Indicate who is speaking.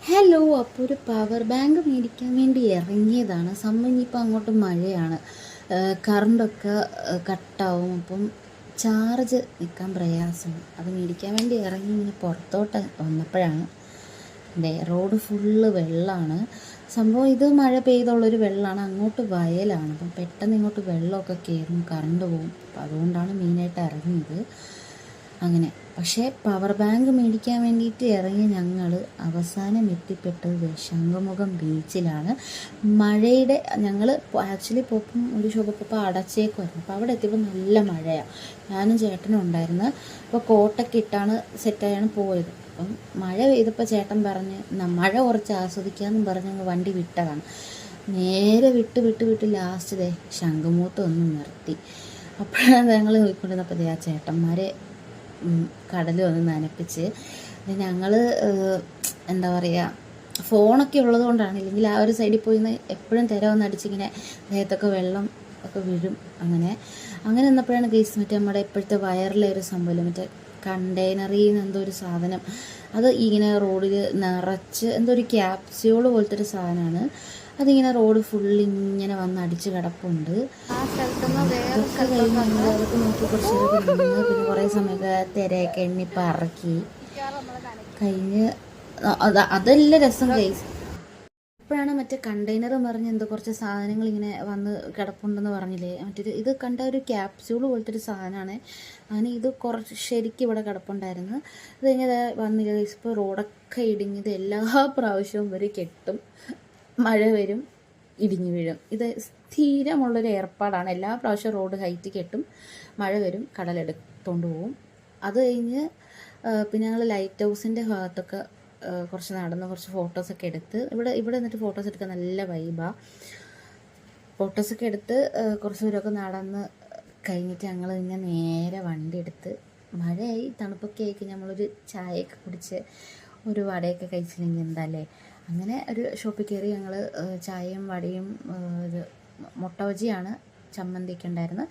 Speaker 1: Hello, അപ്പോൾ ഒരു power bank മേടിക്കാൻ വേണ്ടി ഇറങ്ങിയതാണ്. സംഭവം ഇനിയിപ്പോൾ അങ്ങോട്ട് മഴയാണ്, കറണ്ടൊക്കെ കട്ടാവും. അപ്പം ചാർജ് നിൽക്കാൻ പ്രയാസമാണ്. അത് മേടിക്കാൻ വേണ്ടി ഇറങ്ങി ഇങ്ങനെ പുറത്തോട്ട് വന്നപ്പോഴാണ് റോഡ് ഫുള്ള് വെള്ളമാണ്. സംഭവം ഇത് മഴ പെയ്തുള്ളൊരു വെള്ളമാണ്, അങ്ങോട്ട് വയലാണ്. അപ്പം പെട്ടെന്ന് ഇങ്ങോട്ട് വെള്ളമൊക്കെ കയറും, കറണ്ട് പോകും. അപ്പം അതുകൊണ്ടാണ് മെയിനായിട്ട് ഇറങ്ങിയത്. അങ്ങനെ പക്ഷേ പവർ ബാങ്ക് മേടിക്കാൻ വേണ്ടിയിട്ട് ഇറങ്ങി ഞങ്ങൾ അവസാനം എത്തിപ്പെട്ടത് ശംഖുമുഖം ബീച്ചിലാണ്. മഴയുടെ ഞങ്ങൾ ആക്ച്വലി പോപ്പം ഒരു ഷോപ്പിപ്പോൾ അടച്ചേക്കുമായിരുന്നു. അപ്പോൾ അവിടെ എത്തിയപ്പോൾ നല്ല മഴയാണ്. ഞാനും ചേട്ടനും ഉണ്ടായിരുന്നു. അപ്പോൾ കോട്ടൊക്കെ ഇട്ടാണ് സെറ്റായാണ് പോയത്. അപ്പം മഴ പെയ്തപ്പോൾ ചേട്ടൻ പറഞ്ഞ് മഴ കുറച്ച് ആസ്വദിക്കാമെന്നും പറഞ്ഞ് ഞങ്ങൾ വണ്ടി വിട്ടതാണ്. നേരെ വിട്ട് ലാസ്റ്റ് ശംഖുമുഖത്ത് ഒന്ന് നിർത്തി. അപ്പോഴാണ് ഞങ്ങൾ നോക്കിക്കൊണ്ടിരുന്നപ്പോൾ ആ ചേട്ടന്മാരെ കടൽ വന്ന് നനപ്പിച്ച്. ഞങ്ങൾ എന്താ പറയുക, ഫോണൊക്കെ ഉള്ളത് കൊണ്ടാണ്, ഇല്ലെങ്കിൽ ആ ഒരു സൈഡിൽ പോയി എപ്പോഴും തിര വന്ന് അടിച്ചിങ്ങനെ ദേഹത്തൊക്കെ വെള്ളം ഒക്കെ വീഴും. അങ്ങനെ നിന്നപ്പോഴാണ് ഗെയ്സ് മറ്റേ നമ്മുടെ ഇപ്പോഴത്തെ വയറിലെ ഒരു സംഭവം, മറ്റേ കണ്ടെയ്നറിൽ നിന്ന് എന്തോ ഒരു സാധനം, അത് ഇങ്ങനെ റോഡിൽ നിറച്ച് എന്തോ ഒരു ക്യാപ്സ്യൂൾ പോലത്തെ ഒരു സാധനമാണ്. അതിങ്ങനെ റോഡ് ഫുള്ള് ഇങ്ങനെ വന്ന് അടിച്ച് കിടപ്പുണ്ട്. അതൊക്കെ നോക്കി കുറച്ചൊക്കെ നിന്ന് പിന്നെ കുറേ സമയമൊക്കെ തിരയൊക്കെ എണ്ണി പറക്കി കഴിഞ്ഞ് അതെല്ലാം രസം ഗൈസ്. അപ്പോഴാണ് മറ്റേ കണ്ടെയ്നർ പറഞ്ഞ് എന്തോ കുറച്ച് സാധനങ്ങൾ ഇങ്ങനെ വന്ന് കിടപ്പുണ്ടെന്ന് പറഞ്ഞില്ലേ, മറ്റൊരു ഇത് കണ്ട ഒരു ക്യാപ്സ്യൂൾ പോലത്തെ ഒരു സാധനമാണ്. അങ്ങനെ ഇത് കുറച്ച് ശരിക്കും ഇവിടെ കിടപ്പുണ്ടായിരുന്നു. ഇതിങ്ങനെ വന്നില്ല. ഇപ്പോൾ റോഡൊക്കെ ഇടിഞ്ഞത് എല്ലാ പ്രാവശ്യവും ഇവർ കെട്ടും, മഴ വരും, ഇടിഞ്ഞു വീഴും. ഇത് സ്ഥിരമുള്ളൊരു ഏർപ്പാടാണ്. എല്ലാ പ്രാവശ്യവും റോഡ് ഹൈറ്റ് കെട്ടും, മഴ വരും, കടലെടുത്തോണ്ട് പോവും. അത് കഴിഞ്ഞ് പിന്നെ ഞങ്ങൾ ലൈറ്റ് ഹൗസിൻ്റെ ഭാഗത്തൊക്കെ കുറച്ച് നടന്ന് കുറച്ച് ഫോട്ടോസൊക്കെ എടുത്ത്, ഇവിടെ നിന്നിട്ട് ഫോട്ടോസ് എടുക്കാൻ നല്ല വൈബാണ്. ഫോട്ടോസൊക്കെ എടുത്ത് കുറച്ച് ദൂരമൊക്കെ നടന്ന് കഴിഞ്ഞിട്ട് ഞങ്ങൾ ഇങ്ങനെ നേരെ വണ്ടി എടുത്ത്, മഴയായി തണുപ്പൊക്കെ ആയിക്കഴിഞ്ഞ് നമ്മളൊരു ചായയൊക്കെ കുടിച്ച് ഒരു വടയൊക്കെ കഴിച്ചില്ലെങ്കിൽ എന്താല്ലേ, അങ്ങനെ ഒരു ഷോപ്പിൽ കയറി ഞങ്ങൾ ചായയും വടയും ഇത് മുട്ട ബജിയാണ്, ചമ്മന്തിയൊക്കെ ഉണ്ടായിരുന്നു.